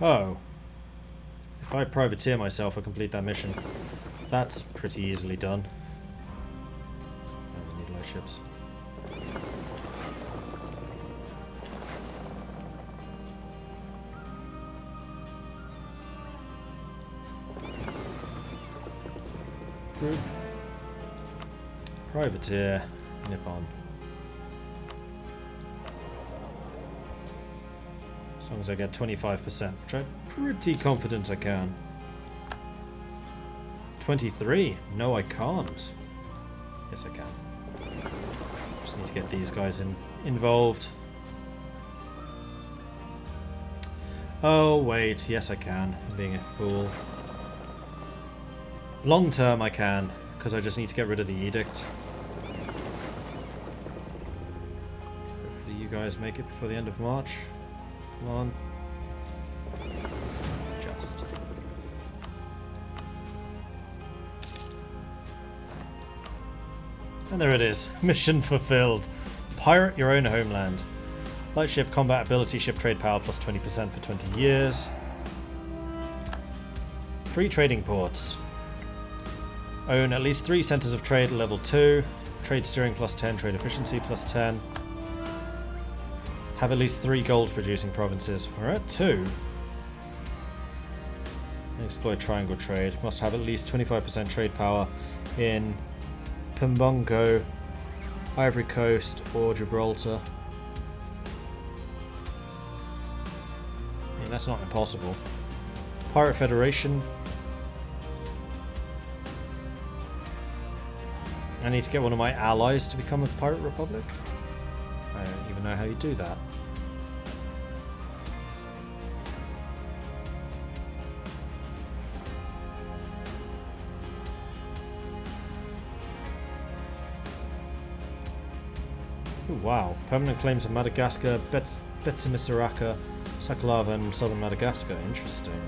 Oh. If I privateer myself, I complete that mission. That's pretty easily done. I need light ships. Group. Privateer. Nippon. As long as I get 25%, which I'm pretty confident I can. 23? No, I can't. Yes, I can. Just need to get these guys involved. Oh, wait. Yes, I can. I'm being a fool. Long term, I can, because I just need to get rid of the edict. Hopefully you guys make it before the end of March. Come on. Just. And there it is. Mission fulfilled. Pirate your own homeland. Lightship combat ability, ship trade power plus 20% for 20 years. Free trading ports. Own at least 3 centers of trade at level 2. Trade steering plus 10, trade efficiency plus 10. Have at least 3 gold producing provinces. We're at 2. Exploit triangle trade. Must have at least 25% trade power in Pembongo, Ivory Coast, or Gibraltar. I mean, that's not impossible. Pirate Federation. I need to get one of my allies to become a pirate republic. I don't even know how you do that. Ooh, wow. Permanent claims of Madagascar, Betsimisaraka, Sakalava, and southern Madagascar. Interesting.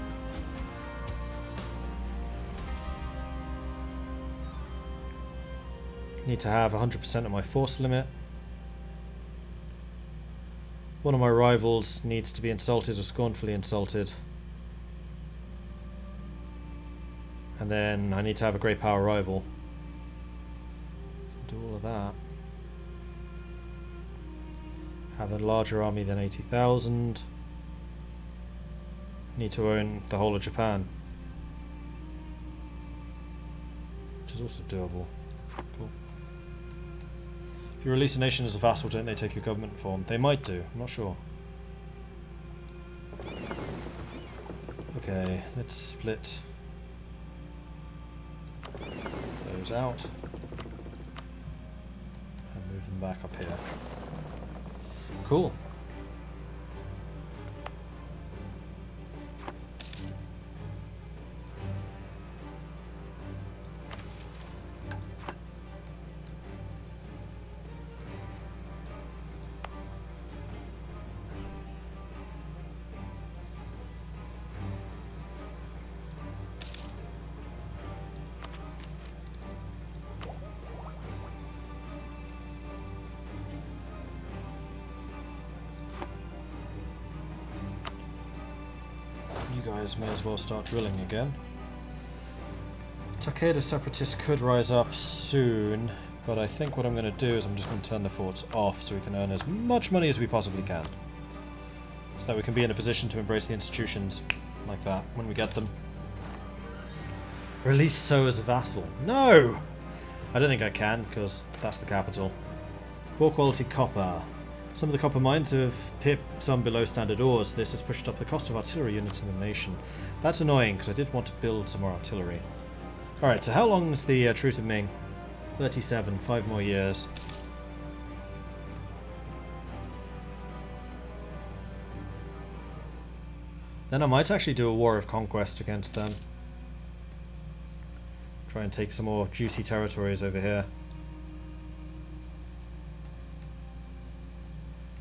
Need to have 100% of my force limit. One of my rivals needs to be insulted or scornfully insulted. And then I need to have a great power rival. Do all of that. Have a larger army than 80,000. Need to own the whole of Japan. Which is also doable. Cool. If you release a nation as a vassal, don't they take your government form? They might do, I'm not sure. Okay, let's split those out and move them back up here. Cool. You guys may as well start drilling again. Takeda separatists could rise up soon, but I think what I'm going to do is I'm just going to turn the forts off so we can earn as much money as we possibly can. So that we can be in a position to embrace the institutions like that when we get them. Release So as a vassal. No! I don't think I can, because that's the capital. Poor quality copper. Some of the copper mines have pipped some below standard ores. This has pushed up the cost of artillery units in the nation. That's annoying, because I did want to build some more artillery. Alright, so how long is the Truce of Ming? 37, 5 more years. Then I might actually do a war of conquest against them. Try and take some more juicy territories over here.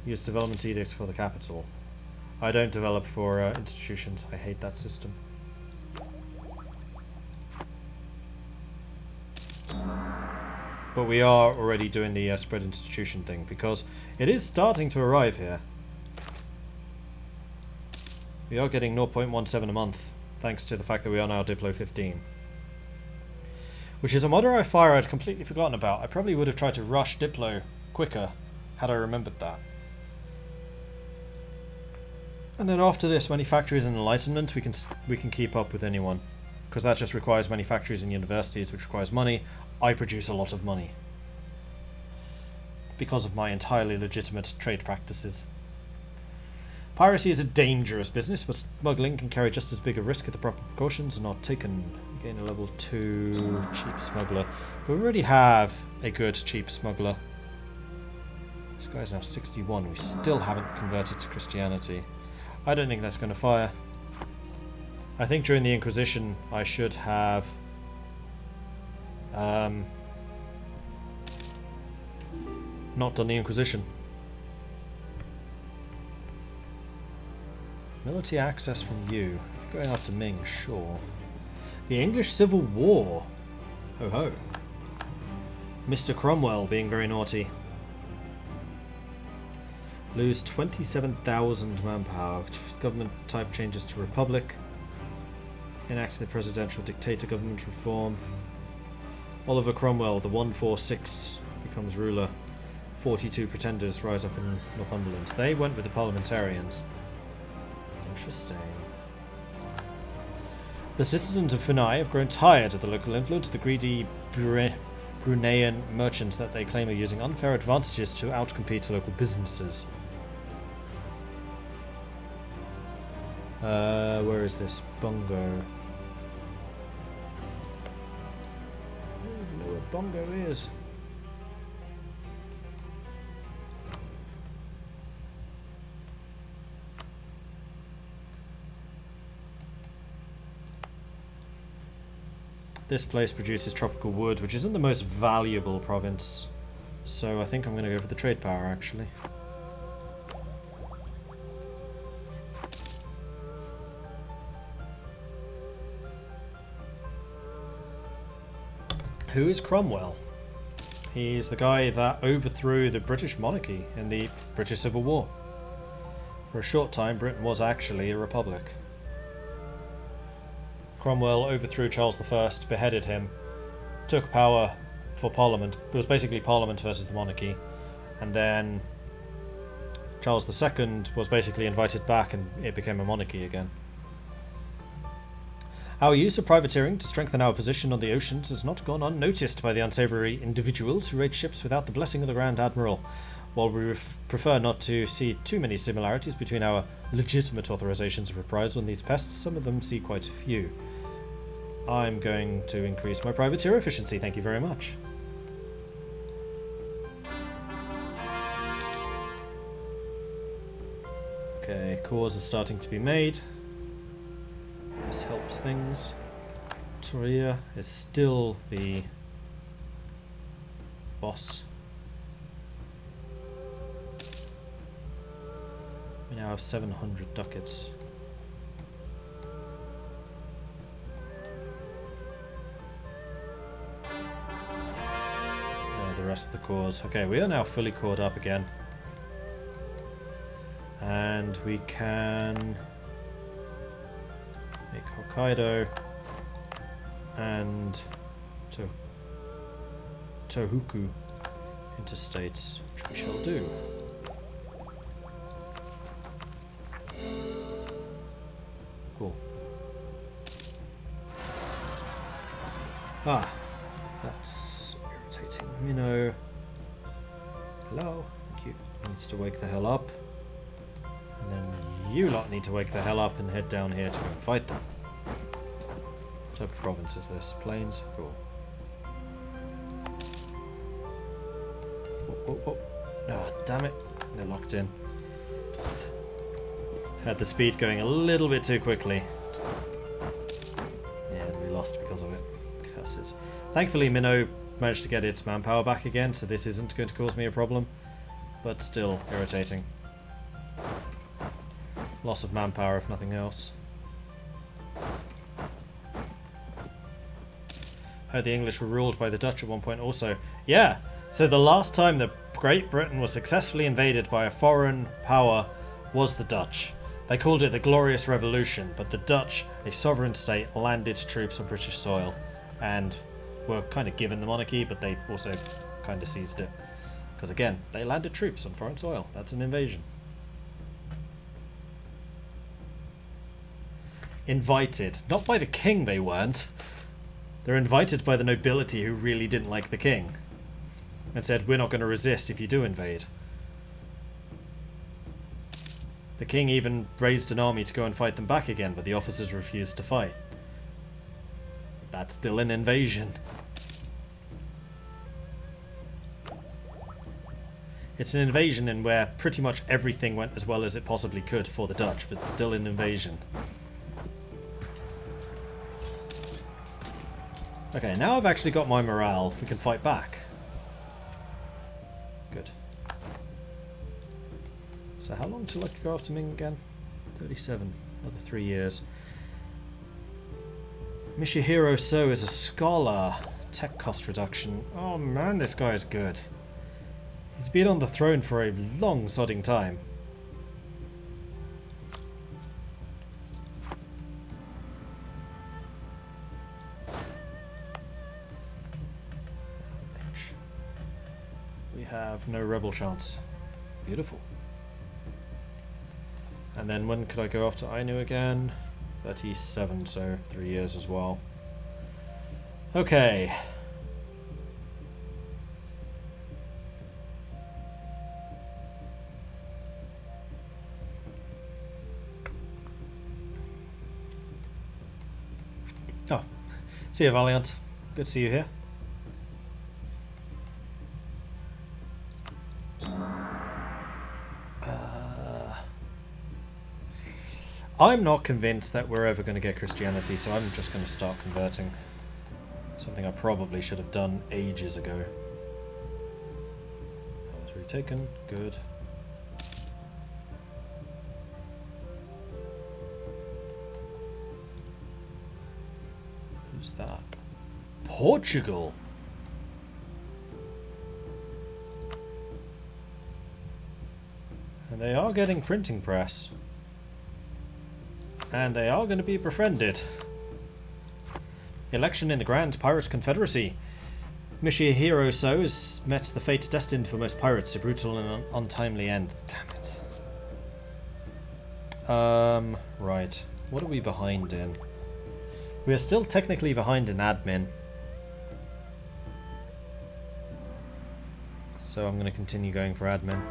Use development edicts for the capital. I don't develop for institutions. I hate that system. But we are already doing the spread institution thing because it is starting to arrive here. We are getting 0.17 a month, thanks to the fact that we are now Diplo 15. Which is a modifier I'd completely forgotten about. I probably would have tried to rush Diplo quicker had I remembered that. And then after this, manufacturers and enlightenment, we can keep up with anyone. Because that just requires manufacturers and universities, which requires money. I produce a lot of money. Because of my entirely legitimate trade practices. Piracy is a dangerous business, but smuggling can carry just as big a risk if the proper precautions are not taken. Gain a level 2 cheap smuggler. But we already have a good cheap smuggler. This guy's now 61. We still haven't converted to Christianity. I don't think that's going to fire. I think during the Inquisition I should have not done the Inquisition. Military access from you. If you're going after Ming, sure. The English Civil War. Ho ho. Mr. Cromwell being very naughty. Lose 27,000 manpower. Government type changes to Republic. Enact the presidential dictator government reform. Oliver Cromwell, the 146, becomes ruler. 42 pretenders rise up in Northumberland. They went with the parliamentarians. Interesting. The citizens of Funai have grown tired of the local influence. The greedy Bruneian merchants that they claim are using unfair advantages to outcompete local businesses. Where is this? Bongo. I don't even know where Bongo is. This place produces tropical wood, which isn't the most valuable province. So I think I'm going to go for the trade power, actually. Who is Cromwell? He's the guy that overthrew the British monarchy in the British Civil War. For a short time, Britain was actually a republic. Cromwell overthrew Charles I, beheaded him, took power for Parliament. It was basically Parliament versus the monarchy. And then Charles II was basically invited back and it became a monarchy again. Our use of privateering to strengthen our position on the oceans has not gone unnoticed by the unsavoury individuals who raid ships without the blessing of the Grand Admiral. While we prefer not to see too many similarities between our legitimate authorizations of reprisal and these pests, some of them see quite a few. I'm going to increase my privateer efficiency, thank you very much. Okay, cores are starting to be made. This helps things. Turia is still the boss. We now have 700 ducats. The rest of the cores. Okay, we are now fully cored up again. And we can make Hokkaido and Tohoku into states, which we shall do. Cool. Ah, that's irritating. Minnow. Hello. Thank you. Needs to wake the hell up. And then you lot need to wake the hell up and head down here to go and fight them. What type of province is this? Plains? Cool. Oh. Ah, damn it. They're locked in. Had the speed going a little bit too quickly. Yeah, we lost because of it. Curses. Thankfully, Minnow managed to get its manpower back again, so this isn't going to cause me a problem. But still irritating. Loss of manpower, if nothing else. Heard the English were ruled by the Dutch at one point also. Yeah, so the last time that Great Britain was successfully invaded by a foreign power was the Dutch. They called it the Glorious Revolution, but the Dutch, a sovereign state, landed troops on British soil and were kind of given the monarchy, but they also kind of seized it. Because again, they landed troops on foreign soil. That's an invasion. Invited. Not by the king, they weren't. They're invited by the nobility who really didn't like the king. And said, we're not going to resist if you do invade. The king even raised an army to go and fight them back again, but the officers refused to fight. That's still an invasion. It's an invasion in where pretty much everything went as well as it possibly could for the Dutch, but still an invasion. Okay, now I've actually got my morale. We can fight back. Good. So how long till I can go after Ming again? 37. Another 3 years. Mishihiro So is a scholar. Tech cost reduction. Oh man, this guy is good. He's been on the throne for a long sodding time. We have no rebel chance. Beautiful. And then when could I go after Ainu again? 37, so 3 years as well. Okay. Oh, see you, Valiant. Good to see you here. I'm not convinced that we're ever going to get Christianity, so I'm just going to start converting. Something I probably should have done ages ago. That was retaken. Good. Who's that? Portugal! And they are getting printing press. And they are going to be befriended. Election in the Grand Pirate Confederacy. Mishihiro So has met the fate destined for most pirates, a brutal and untimely end. Damn it. Right. What are we behind in? We are still technically behind in admin. So I'm going to continue going for admin.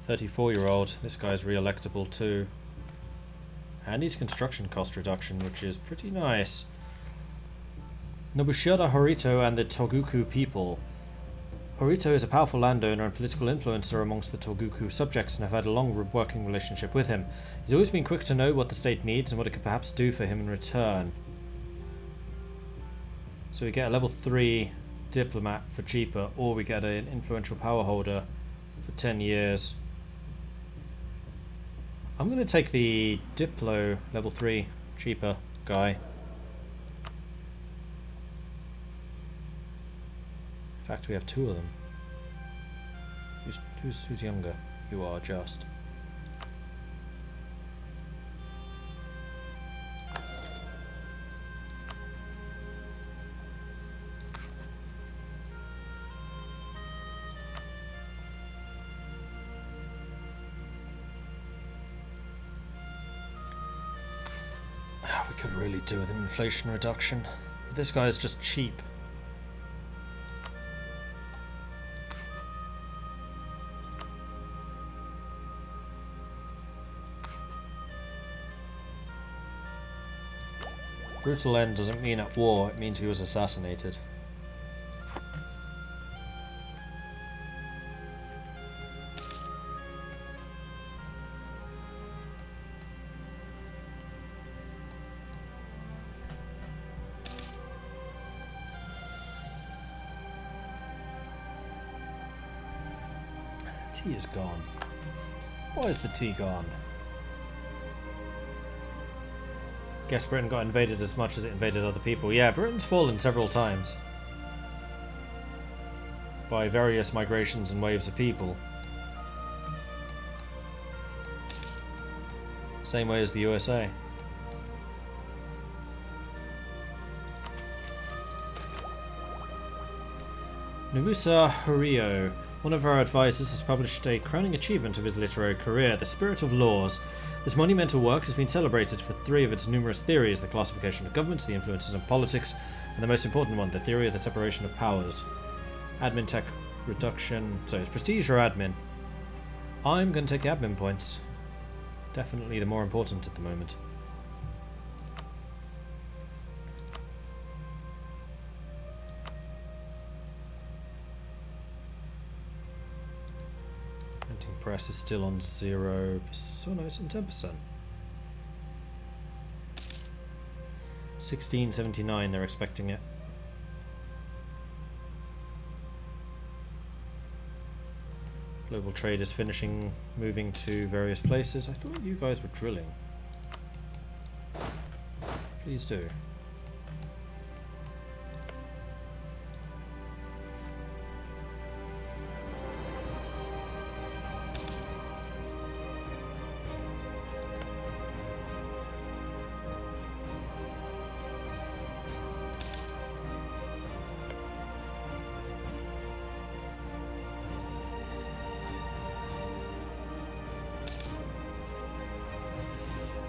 34-year-old. This guy's re-electable too. And he's construction cost reduction, which is pretty nice. Nobushida Horito and the Togoku people. Horito is a powerful landowner and political influencer amongst the Togoku subjects and have had a long working relationship with him. He's always been quick to know what the state needs and what it could perhaps do for him in return. So we get a level 3 diplomat for cheaper, or we get an influential power holder for 10 years. I'm going to take the Diplo level 3 cheaper guy. In fact, we have 2 of them. Who's younger? You are just. We could really do with an inflation reduction, but this guy is just cheap. Brutal end doesn't mean at war, it means he was assassinated. Tea is gone. Why is the tea gone? Guess Britain got invaded as much as it invaded other people. Yeah, Britain's fallen several times. By various migrations and waves of people. Same way as the USA. Nobusa Horio, one of our advisors, has published a crowning achievement of his literary career, The Spirit of Laws. This monumental work has been celebrated for 3 of its numerous theories: the classification of governments, the influences of politics, and the most important one, the theory of the separation of powers. Admin tech reduction. So it's prestige or admin? I'm going to take the admin points. Definitely the more important at the moment. Printing press is still on 0%. Oh no, it's on 10%. 1679, they're expecting it. Global trade is finishing, moving to various places. I thought you guys were drilling. Please do.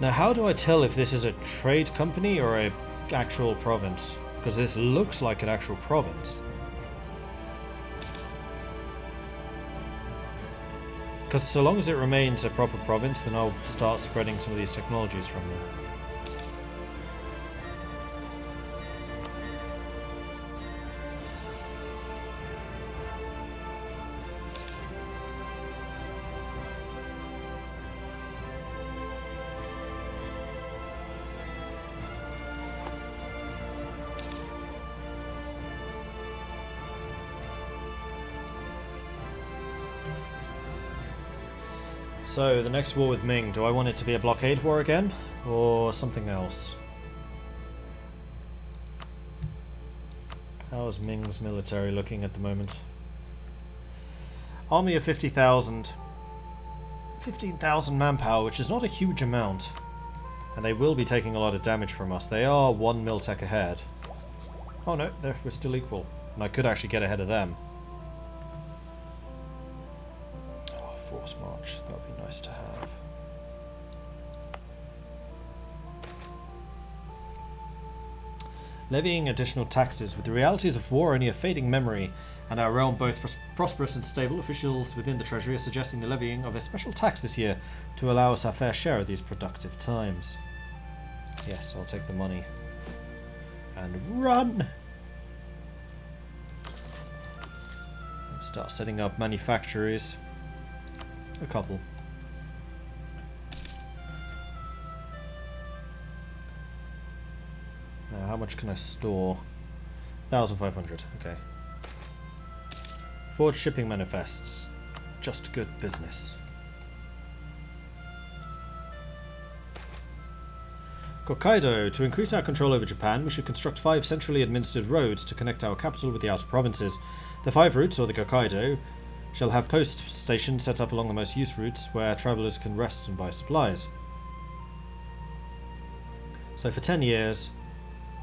Now, how do I tell if this is a trade company or an actual province? Because this looks like an actual province. Because so long as it remains a proper province, then I'll start spreading some of these technologies from them. So, the next war with Ming, do I want it to be a blockade war again? Or something else? How is Ming's military looking at the moment? Army of 50,000. 15,000 manpower, which is not a huge amount. And they will be taking a lot of damage from us. They are 1 mil tech ahead. Oh no, we're still equal. And I could actually get ahead of them. Force march, that would be nice to have. Levying additional taxes. With the realities of war only a fading memory, and our realm both prosperous and stable, officials within the Treasury are suggesting the levying of a special tax this year to allow us our fair share of these productive times. Yes, I'll take the money. And run! Start setting up manufactories. A couple. Now, how much can I store? 1,500. Okay. Forged shipping manifests. Just good business. Hokkaido. To increase our control over Japan, we should construct 5 centrally administered roads to connect our capital with the outer provinces. The 5 routes, or the Hokkaido, shall have post stations set up along the most used routes where travellers can rest and buy supplies. So for 10 years,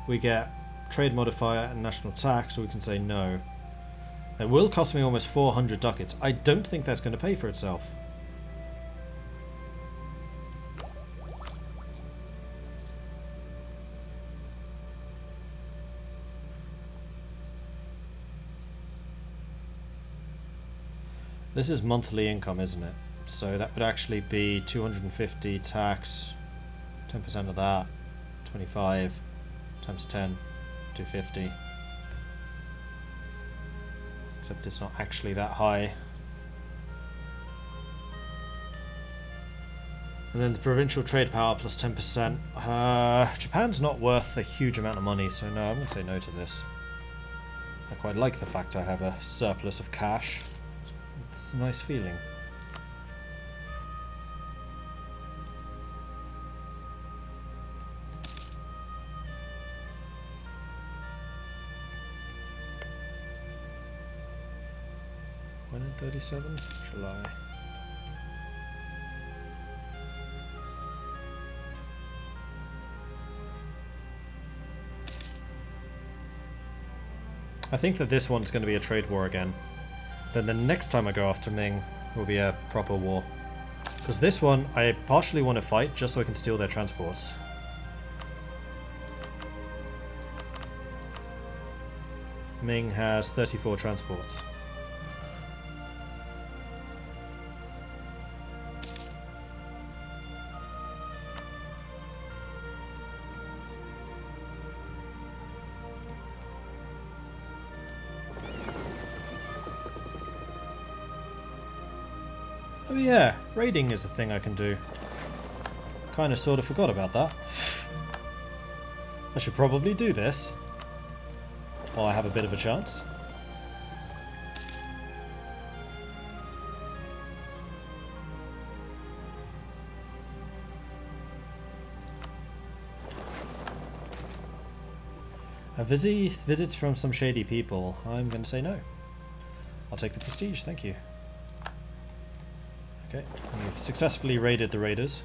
we get trade modifier and national tax, so we can say no. It will cost me almost 400 ducats. I don't think that's going to pay for itself. This is monthly income, isn't it? So that would actually be 250 tax, 10% of that, 25 times 10, 250. Except it's not actually that high. And then the provincial trade power plus 10%. Japan's not worth a huge amount of money, so no, I'm going to say no to this. I quite like the fact I have a surplus of cash. It's a nice feeling. When in 37? July. I think that this one's going to be a trade war again. Then the next time I go after Ming will be a proper war. Because this one, I partially want to fight just so I can steal their transports. Ming has 34 transports. Oh yeah, raiding is a thing I can do. Kinda sorta forgot about that. I should probably do this, while I have a bit of a chance. A visits from some shady people. I'm going to say no. I'll take the prestige, thank you. Okay, we've successfully raided the raiders.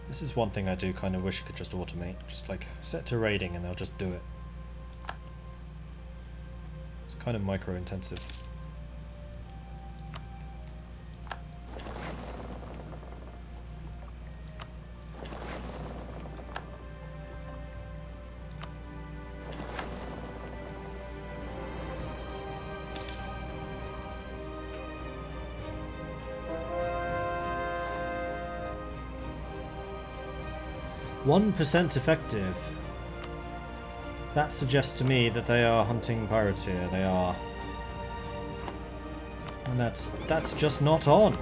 This is one thing I do kind of wish I could just automate. Just like set to raiding and they'll just do it. It's kind of micro intensive. %, effective. That suggests to me that they are hunting pirates here. They are. And that's just not on.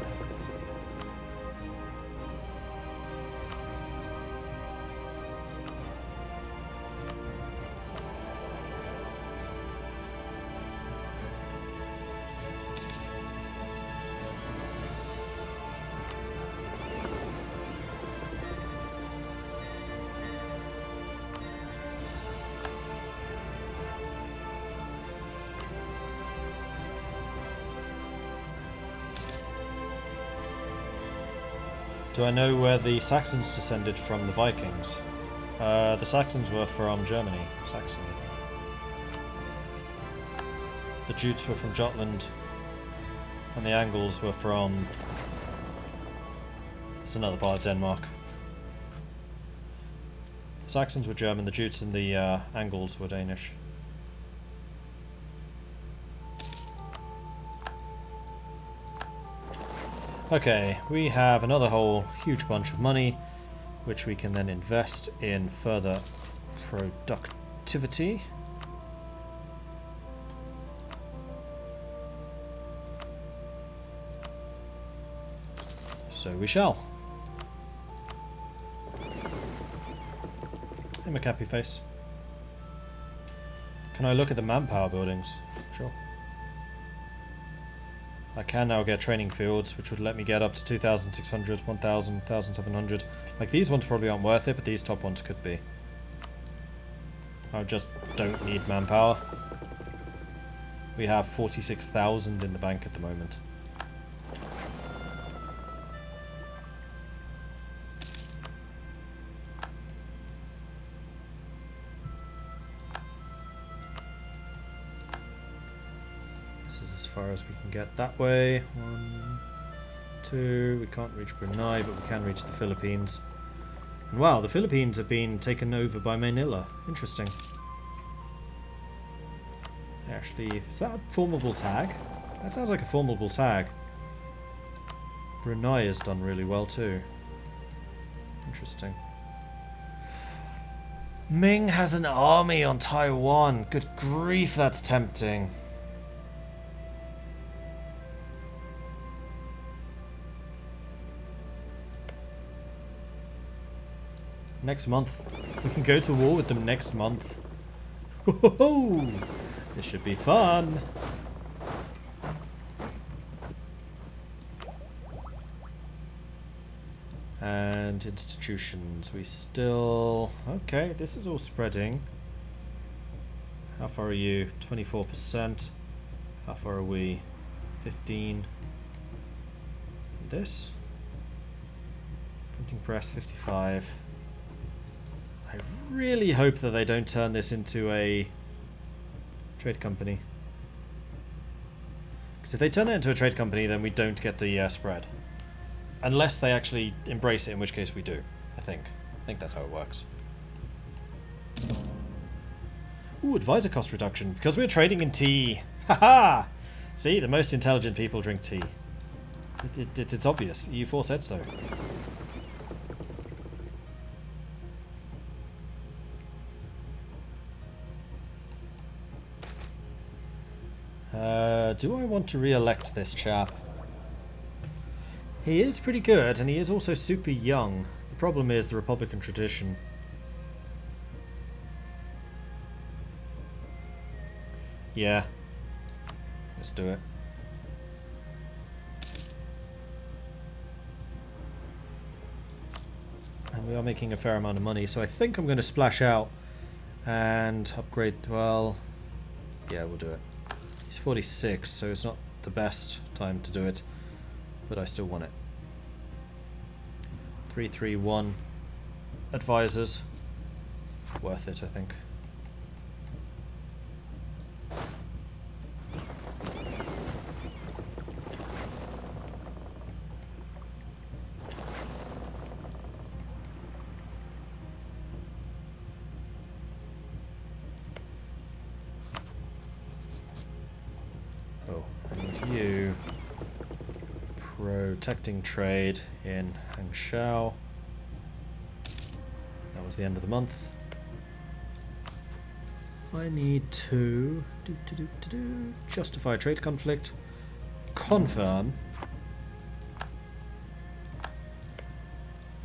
Do I know where the Saxons descended from the Vikings? The Saxons were from Germany, Saxony. The Jutes were from Jutland, and the Angles were from... It's another part of Denmark. The Saxons were German, the Jutes and the Angles were Danish. Okay, we have another whole huge bunch of money, which we can then invest in further productivity. So we shall. Hey, McHappy face. Can I look at the manpower buildings? Sure. I can now get training fields, which would let me get up to 2,600, 1,000, 1,700. Like, these ones probably aren't worth it, but these top ones could be. I just don't need manpower. We have 46,000 in the bank at the moment. Far as we can get that way. 1, 2. We can't reach Brunei, but we can reach the Philippines. And wow, the Philippines have been taken over by Manila. Interesting. Actually, is that a formable tag? That sounds like a formable tag. Brunei has done really well too. Interesting. Ming has an army on Taiwan. Good grief, that's tempting. Next month. We can go to war with them next month. Ho-ho-ho! This should be fun. And institutions. We still... Okay, this is all spreading. How far are you? 24%. How far are we? 15. And this? Printing press 55. I really hope that they don't turn this into a trade company. Because if they turn that into a trade company, then we don't get the spread. Unless they actually embrace it, in which case we do, I think. I think that's how it works. Ooh, advisor cost reduction. Because we're trading in tea. Haha! See, the most intelligent people drink tea. It's obvious. EU4 said so. Do I want to re-elect this chap? He is pretty good, and he is also super young. The problem is the Republican tradition. Yeah. Let's do it. And we are making a fair amount of money, so I think I'm going to splash out and upgrade. Well, yeah, we'll do it. He's 46, so it's not the best time to do it, but I still want it. 331 advisors. Worth it, I think. You protecting trade in Hangzhou. That was the end of the month. I need to justify trade conflict, confirm,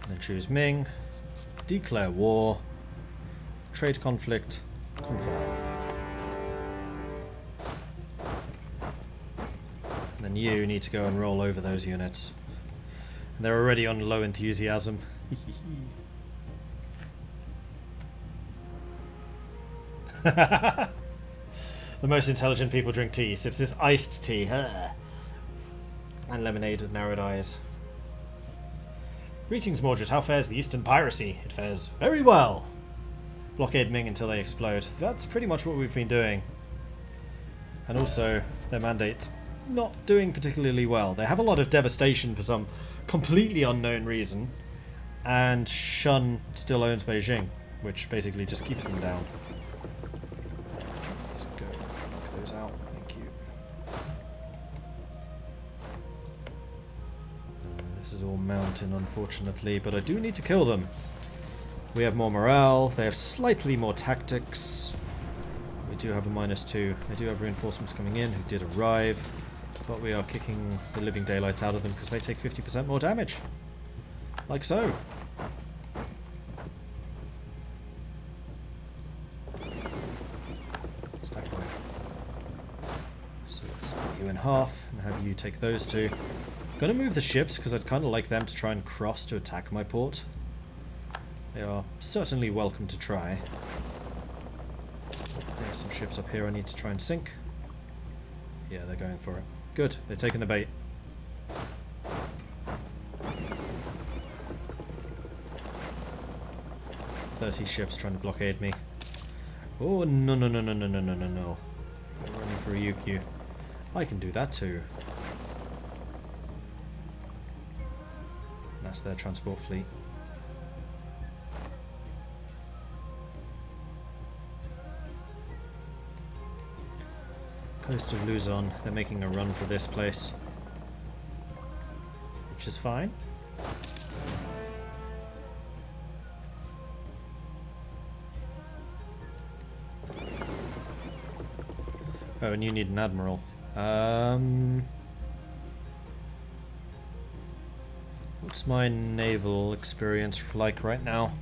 and then choose Ming, declare war, trade conflict, confirm. And you need to go and roll over those units. And they're already on low enthusiasm. The most intelligent people drink tea. Sips this iced tea. And lemonade with narrowed eyes. Greetings, Mordred. How fares the Eastern piracy? It fares very well. Blockade Ming until they explode. That's pretty much what we've been doing. And also, their mandate's not doing particularly well. They have a lot of devastation for some completely unknown reason, and Shun still owns Beijing, which basically just keeps them down. Let's go knock those out. Thank you. This is all mountain, unfortunately, but I do need to kill them. We have more morale. They have slightly more tactics. We do have a -2. They do have reinforcements coming in who did arrive. But we are kicking the living daylights out of them because they take 50% more damage. Like so. Stack away. So let's split you in half and have you take those two. I'm going to move the ships because I'd kind of like them to try and cross to attack my port. They are certainly welcome to try. There are some ships up here I need to try and sink. Yeah, they're going for it. Good, they've taken the bait. "30 ships trying to blockade me. Oh, no, no, no, no, no, no, no, no, no. You're running for a UQ. I can do that too. That's their transport fleet. Coast of Luzon, they're making a run for this place, which is fine. Oh, and you need an admiral. What's my naval experience like right now?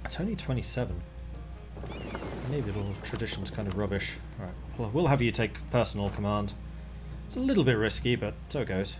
It's only 27. Naval tradition's kind of rubbish. Alright, we'll have you take personal command. It's a little bit risky, but so it goes.